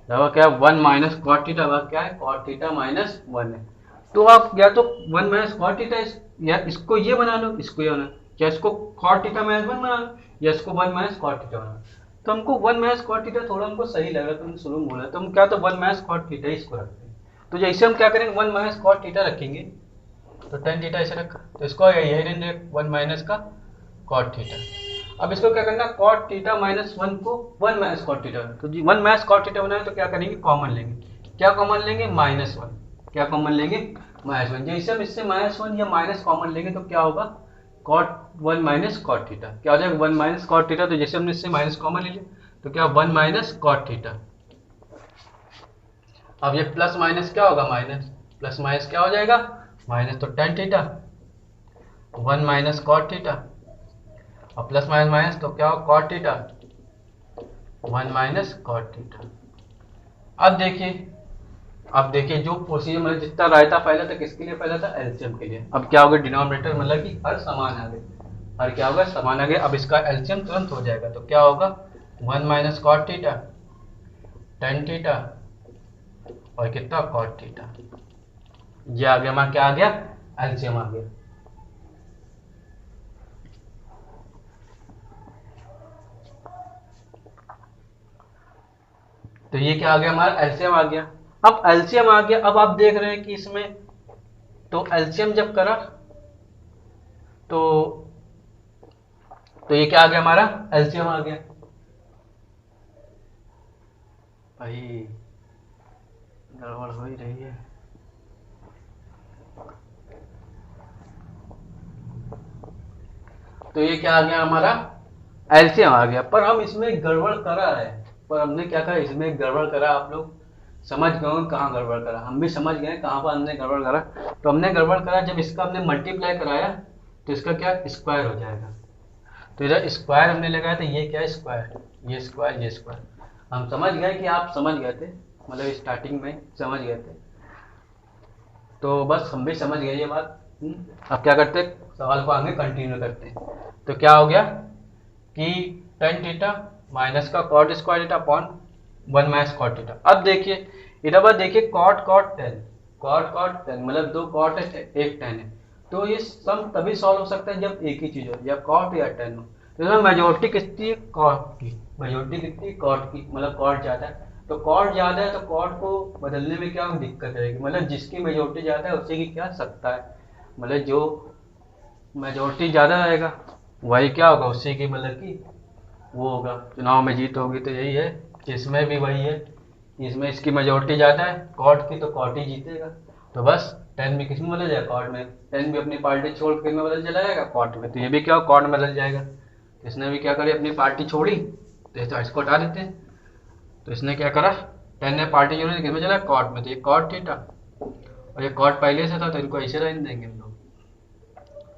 इधर क्या 1 माइनस कॉट थीटा, वह क्या है कॉट थीटा माइनस 1 है। तो आप या तो 1 माइनस कॉट थीटा या इसको ये बना लो, इसको ये बना, या इसको कॉट थीटा माइनस 1 बना लो, या इसको 1 माइनस कॉट थीटा बना। तो हमको 1 माइनस कॉट थीटा थोड़ा हमको सही लगा, तो हम शुरू में बोला, तो हम क्या, तो 1 माइनस कॉट थीटा इसको रखते हैं। तो जैसे हम क्या करेंगे, 1 माइनस कॉट थीटा रखेंगे, तो टेन थीटा ऐसे रखा, तो इसको यही रहेंगे 1 माइनस का कॉट थीटा। अब इसको क्या करना, कॉट थीटा माइनस 1 को 1 माइनस कॉट थीटा, तो जी 1 माइनस कॉट थीटा बनाए तो क्या करेंगे, कॉमन लेंगे। क्या कॉमन लेंगे, -1। क्या कॉमन लेंगे, -1। जैसे हम इससे -1 या माइनस कॉमन लेंगे तो क्या होगा, कॉट 1 माइनस कॉट थीटा। क्या हो जाएगा, 1 माइनस कॉट थीटा। तो जैसे हमने इससे माइनस कॉमन ले लिया तो क्या 1 माइनस कॉट थीटा। अब ये प्लस माइनस क्या होगा, माइनस, प्लस माइनस क्या हो जाएगा, माइनस, तो tan theta 1 minus cot theta, और प्लस माइनस माइनस तो क्या हो, cot theta 1 minus cot theta. अब देखिए जो प्रोसीजर मतलब जितना रायता फैला था किसके लिए फैला था, एलसीएम के लिए। अब क्या होगा, डिनोमिनेटर मतलब कि हर समान आ गए, हर क्या होगा, समान आ गए। अब इसका एलसीएम तुरंत हो जाएगा, तो क्या होगा, 1 minus cot theta tan theta और कितना, कॉट थीटा। ये आ गया हमारा, क्या आ गया, एलसीएम आ गया। तो ये क्या आ गया, हमारा एलसीएम आ गया। अब एलसीएम आ गया, अब आप देख रहे हैं कि इसमें तो एलसीएम जब करा तो ये क्या आ गया, हमारा एलसीएम आ गया। भाई गड़बड़ हो ही रही है। तो ये क्या आ गया, हमारा एलसीएम आ गया। पर हम इसमें गड़बड़ करा है, पर हमने क्या करा, इसमें गड़बड़ करा। आप लोग समझ गए होंगे कहाँ गड़बड़ करा, हम भी समझ गए कहाँ पर हमने गड़बड़ करा। तो हमने गड़बड़ करा, जब इसका हमने मल्टीप्लाई कराया तो इसका क्या, स्क्वायर हो जाएगा। तो इधर स्क्वायर हमने लगाया, तो ये क्या है, स्क्वायर, ये स्क्वायर, ये स्क्वायर। हम समझ गए कि आप समझ गए थे, मतलब स्टार्टिंग में समझ गए थे, तो बस हम भी समझ गए ये बात। अब क्या करते, सवाल को आगे कंटिन्यू करते हैं। तो क्या हो गया कि tan थीटा माइनस का cot square theta upon 1 minus cot theta. अब देखिए इधर बात देखिए, cot cot tan, cot cot tan, मतलब 2 कॉट है, 1 टेन है। तो ये सम तभी सॉल्व हो सकता है जब एक ही चीज हो, या कॉट या टेन हो। तो इसमें मेजोरिटी कितनी है, कॉट की, मेजोरिटी कितनी है, कॉट की, मतलब कॉट ज्यादा है। तो कॉट ज्यादा है तो कॉट को बदलने में क्या दिक्कत रहेगी, मतलब जिसकी मेजोरिटी ज्यादा है उसी की क्या सकता है, मतलब जो मेजोरिटी ज़्यादा रहेगा वही क्या होगा, उसी की मतलब कि वो होगा, चुनाव में जीत होगी। तो यही है कि इसमें भी वही है, इसमें इसकी मेजोरिटी ज़्यादा है कॉट की, तो कॉट ही जीतेगा। तो बस 10 भी किस में बदल जाएगा, कॉट में। 10 भी अपनी पार्टी छोड़ के में बदल चला जाएगा, कॉट में। तो ये भी क्या हो, कॉट में बदल जाएगा। तो इसने भी क्या करी, अपनी पार्टी छोड़ी, तो इसको हटा देते हैं। तो इसने क्या करा, 10 ने पार्टी छोड़ी, किस में चला, कॉट में। तो ये कॉट थीटा, और ये कॉट पहले से था तो इनको ऐसे रहने देंगे हम लोग।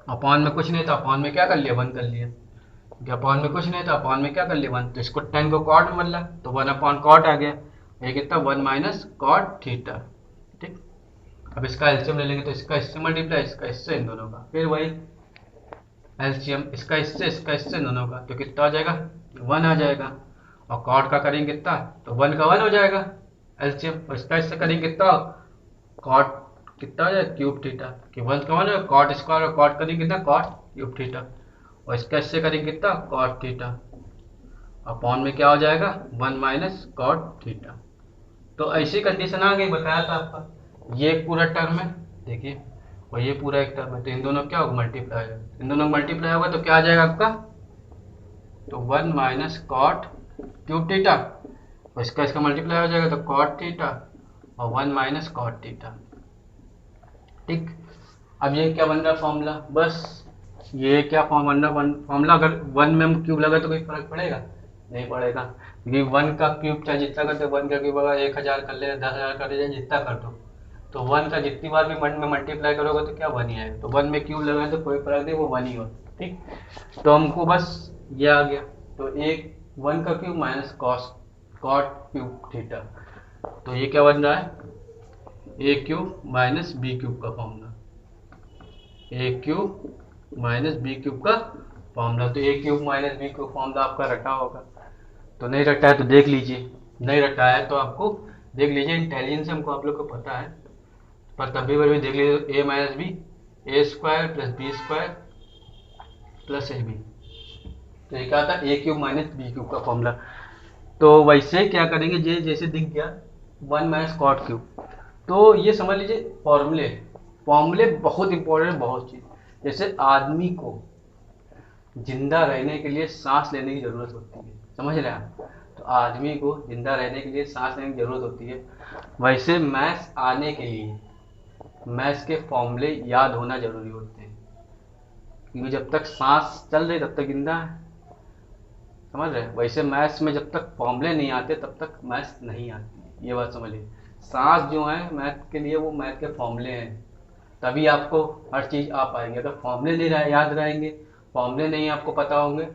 अपॉन में कुछ नहीं था, अपॉन में क्या कर लिया, 1 कर लिया। अपॉन में कुछ नहीं था, अपॉन में क्या कर लिया, 1। तो इसको 10 को कॉट में बदला तो 1 अपॉन कॉट आ गया। ये कितना, 1 माइनस कॉट थीटा। ठीक, अब इसका एलसीएम ले लेंगे, तो इसका इससे मल्टीप्लाई, इसका इससे, इन दोनों का, फिर वही एलसीएम, इसका इससे इन दोनों का, तो कितना आ जाएगा, 1 आ जाएगा। और कॉट का करेंगे कितना, तो 1 का 1 हो जाएगा एलसीएम। और इसका इससे करेंगे कितना, कॉट कितना हो जाएगा, क्यूब थीटा, कि 1 का 1 है, कॉट स्क्वायर, और कॉट करेंगे कितना, कॉट क्यूब थीटा। और इसका इससे करेंगे कितना, कॉट थीटा, अपॉन में क्या हो जाएगा, 1 माइनस कॉट थीटा। तो ऐसी कंडीशन आ गई, बताया था आपका। ये एक पूरा टर्म है देखिए, और ये पूरा एक टर्म है, तो इन दोनों क्या होगा, मल्टीप्लाई होगा। इन दोनों मल्टीप्लाई होगा तो क्या आ जाएगा आपका, तो 1 माइनस कॉट क्यूब थीटा, और इसका इसका मल्टीप्लाई हो जाएगा तो कॉट थीटा, और 1 माइनस कॉट थीटा। ठीक, अब ये क्या बन रहा फॉर्मूला, बस ये क्या फॉर्म बन रहा फॉर्मूला। अगर 1 में हम क्यूब लगा तो कोई फर्क पड़ेगा, नहीं पड़ेगा, क्योंकि 1 का क्यूब चाहे जितना करते, 1 का क्यूब अगर 1000 कर ले, 10,000 कर ले, जितना कर दो, तो 1 का जितनी बार भी 1 में मल्टीप्लाई करोगे तो क्या 1 ही आएगा। तो 1 में क्यूब लगा तो कोई फर्क नहीं, वो 1 ही होगा। ठीक, तो हमको बस ये आ गया, तो एक 1 का cube minus cot cube theta. तो ये क्या बन रहा है, A cube minus B cube का formula, A cube minus B cube का फॉर्मूला। तो A cube minus B cube formula आपका रटा होगा, तो नहीं रटा है तो देख लीजिए, नहीं रटा है तो आपको देख लीजिए, इंटेलिजेंस हमको आप लोग को पता है, पर तभी भी देख लीजिए, A minus B, A square plus B square plus A B. तो ये क्या था, A cube minus B cube का फॉर्मूला। तो वैसे क्या करेंगे, ये जैसे दिख गया 1 माइनस कॉट क्यूब, तो ये समझ लीजिए फॉर्मूले बहुत इंपॉर्टेंट, बहुत चीज़। जैसे आदमी को जिंदा रहने के लिए सांस लेने की जरूरत होती है, समझ रहे हैं आप? तो आदमी को जिंदा रहने के लिए सांस लेने की जरूरत होती है। वैसे मैथ्स आने के लिए मैथ्स के फॉर्मूले याद होना जरूरी होते हैं, क्योंकि जब तक सांस चल रही तब तक जिंदा है, समझ रहे हैं? वैसे मैथ्स में जब तक फॉर्मूले नहीं आते तब तक मैथ्स नहीं आती, ये बात समझिए। सांस जो है मैथ के लिए वो मैथ के फॉर्मूले हैं, तभी आपको हर चीज़ आ पाएंगे। अगर फॉर्मूले नहीं याद रहेंगे, फॉर्मूले नहीं आपको पता होंगे,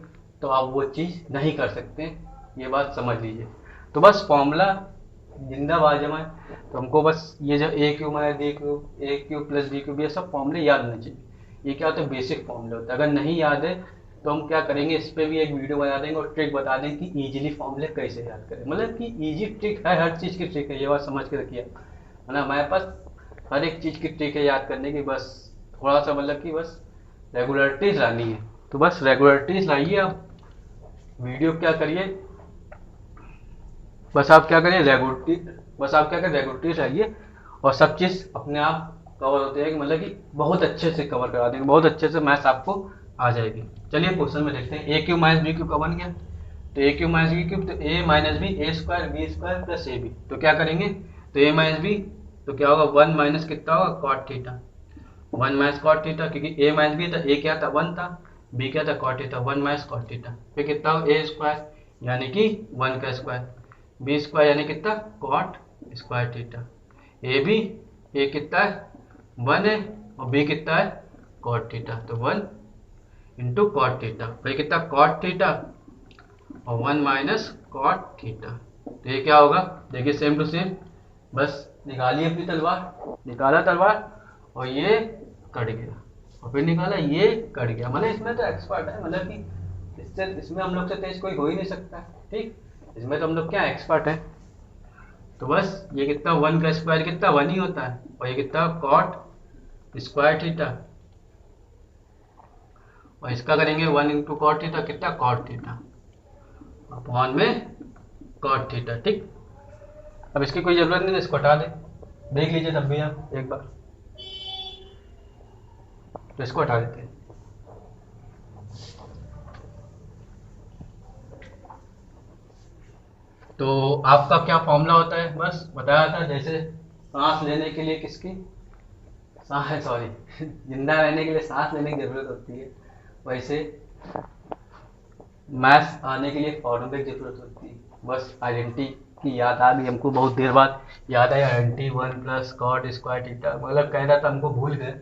तो आप वो चीज़ नहीं कर सकते, ये बात समझ लीजिए। तो बस फॉर्मूला जिंदाबाद है, तो हमको बस ये जो ए क्यू माइनस बी क्यू, ए क्यू प्लस बी क्यू, ये सब फॉर्मूले याद होने चाहिए। ये क्या होता है, बेसिक फॉर्मूले होता है। अगर नहीं याद है तो हम क्या करेंगे, इस पर भी एक वीडियो बना देंगे और ट्रिक बता देंगे कि इजीली फॉर्मूले कैसे याद करें। मतलब कि इजी ट्रिक है, हर चीज़ की ट्रिक है, ये बात समझ के रखिए। मतलब हमारे पास हर एक चीज़ की ट्रिक है याद करने की, बस थोड़ा सा मतलब कि बस रेगुलरिटीज लानी है। तो बस रेगुलरिटीज लाइए आप, वीडियो क्या करिए, बस आप क्या करिए रेगुलरिटीज लाइए, और सब चीज़ अपने आप कवर होते हैं। मतलब कि बहुत अच्छे से कवर करा देंगे, बहुत अच्छे से मैथ्स आपको आ जाएगी। चलिए क्वेश्चन में देखते हैं, A cube minus B cube का बन गया, तो A cube minus B cube, तो A minus B, A square B square plus A B. तो क्या करेंगे, तो ए माइनस बी, तो क्या होगा 1 माइनस कितना होगा cot theta, 1 minus cot theta, क्योंकि ए माइनस बी था, ए क्या था 1 था, बी क्या था cot theta, 1 minus cot theta. फिर कितना हो ए स्क्वायर यानी कि 1 का स्क्वायर, बी स्क्वायर यानी कितना cot square theta, A B, A कितना है 1 है और बी कितना है कॉट थीटा, तो 1 इंटू कॉट थीटा, भाई कितना कॉट थीटा और 1 माइनस कॉट थीटा। तो ये क्या होगा, देखिए सेम टू सेम, बस निकालिए अपनी तलवार, निकाला तलवार और ये कट गया, और फिर निकाला ये कट गया। मतलब इसमें तो एक्सपर्ट है, मतलब कि इसमें हम लोग से तेज कोई हो ही नहीं सकता, ठीक, इसमें तो हम लोग क्या एक्सपर्ट है। तो बस ये कितना 1 का स्क्वायर कितना 1 ही होता है, और ये कितना कॉट स्क्वायर थीटा, और इसका करेंगे 1 इंटू कॉट थीटा, कितना कॉट थीटा अपॉन में कॉट थीटा, ठीक। अब इसकी कोई जरूरत नहीं है, इसको हटा दे, देख लीजिए तब भी आप एक बार, तो इसको हटा देते हैं। तो आपका क्या फॉर्मूला होता है, बस बताया था, जैसे सांस लेने के लिए किसकी सांस सॉरी जिंदा रहने के लिए सांस लेने की जरूरत होती है, वैसे मैथ्स आने के लिए फॉर्मूले की जरूरत होती है। बस आइडेंटिटी की याद आ गई हमको, बहुत देर बाद याद आई identity 1 plus cot square theta, मतलब कह रहा था हमको भूल गए,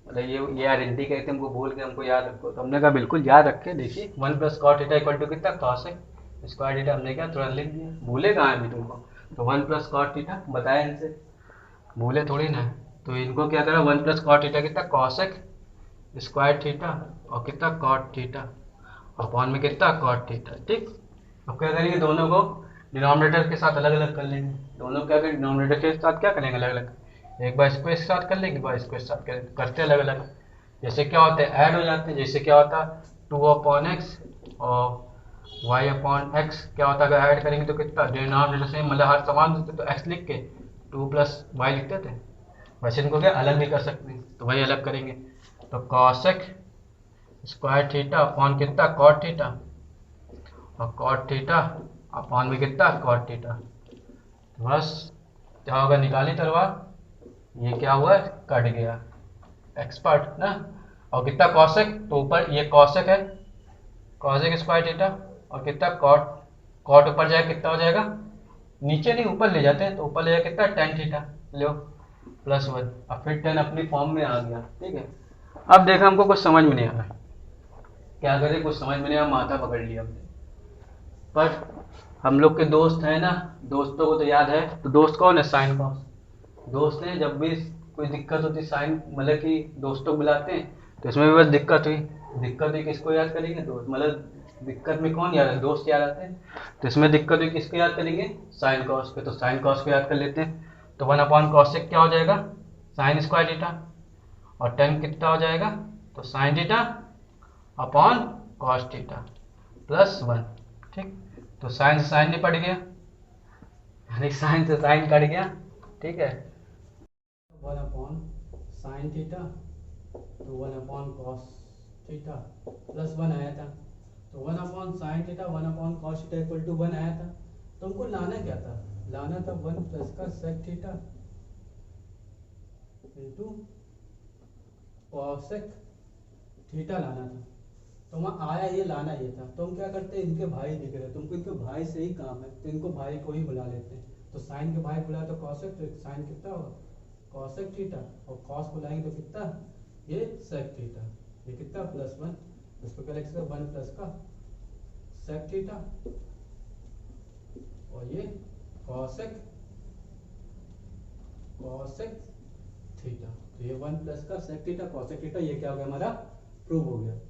मतलब ये आइडेंटिटी कहते हमको भूल गए, हमको याद रखो, तो हमने कहा बिल्कुल याद रखे। देखिए 1 plus cot theta equal to कितना कॉसेक स्क्वायर थीटा, हमने क्या तुरंत लिख दिया, भूले कहाँ अभी तुमको। तो 1 प्लस कॉट थीटा बताया इनसे, भूले थोड़ी ना, तो इनको क्या करा 1 प्लस कॉट थीटा कितना कॉसेक स्क्वायर थीटा और कितना कॉट थीटा अपॉन में कितना कॉट थीटा, ठीक। अब क्या करेंगे, दोनों को डिनोमिनेटर के साथ अलग अलग कर लेंगे, दोनों क्या करेंगे डिनोमिनेटर के साथ क्या करेंगे अलग अलग, एक बार इसको इस साथ कर लेंगे, एक बार इसको इस साथ करते अलग अलग, जैसे क्या होता है ऐड हो जाते हैं, जैसे क्या होता है 2 अपॉन एक्स और y अपॉन एक्स, क्या होता है अगर ऐड करेंगे तो कितना डिनोमिनेटर से मतलब हर समान होते तो x लिख के 2 प्लस वाई लिखते थे, वैसे इनको क्या अलग भी कर सकते हैं, तो वही अलग करेंगे। तो कॉसेक स्क्वायर थीटा अपॉन कितना कॉट थीटा और कॉट थीटा अपॉन में कितना कॉट थीटा, बस क्या होगा निकाली तलवार, ये क्या हुआ कट गया, एक्सपर्ट ना। और कितना कॉसेक, तो ऊपर ये कॉसेक है कॉसेक स्क्वायर थीटा और कितना कॉट, कॉट ऊपर जाएगा कितना हो जाएगा, नीचे नहीं ऊपर ले जाते हैं, तो ऊपर ले जाएगा कितना टेन थीटा, लो प्लस 1, अब फिर 10 अपनी फॉर्म में आ गया, ठीक है। अब देखा हमको कुछ समझ में नहीं आ रहा, क्या करें, कुछ समझ में नहीं आया, माथा पकड़ लिया हमने। पर हम लोग के दोस्त हैं ना, दोस्तों को तो याद है, तो दोस्त कौन है साइन कॉस, दोस्त ने जब भी कोई दिक्कत होती साइन मतलब कि दोस्तों को बुलाते हैं, तो इसमें भी बस दिक्कत हुई किसको याद करेंगे, दोस्त, मतलब दिक्कत में कौन याद है, दोस्त याद आते हैं, तो इसमें दिक्कत हुई किसको याद करेंगे साइन कॉस पे, तो साइन कॉस को याद कर लेते हैं। तो 1 अपॉन कॉस से क्या हो जाएगा साइन स्क्वायर थीटा और 10 कितना हो जाएगा, तो sign theta upon cos theta plus 1, ठीक। तो साइन से साइन निपट गया, यानी साइन से साइन कट गया, ठीक है। 1 अपॉन साइन थीटा तो 1 अपॉन कॉस थीटा प्लस 1 आया था, तो 1 upon sine theta 1 upon cos theta equal to 1 आया था। तो हमको लाना क्या था, लाना था 1 प्लस का sec theta into cosec theta लाना था। तो वहाँ आया ये, लाना ये था। तो हम क्या करते हैं, इनके भाई दिख रहे हैं, तुमको इनके भाई से ही काम है, तो इनको भाई को ही बुला लेते हैं। तो साइन के भाई बुलाया तो कॉसेक, तो साइन कितना होगा कॉसेक थीटा, और कॉस बुलाएंगे तो कितना ये सेक थीटा, ये कितना प्लस 1, इसको क्या लिख सकते 1 प्लस का सेक थीटा, और ये कॉसेक कॉसेक थीटा। तो ये 1 प्लस का सेक थीटा कॉसेक थीटा, ये क्या हो गया हमारा प्रूव हो गया।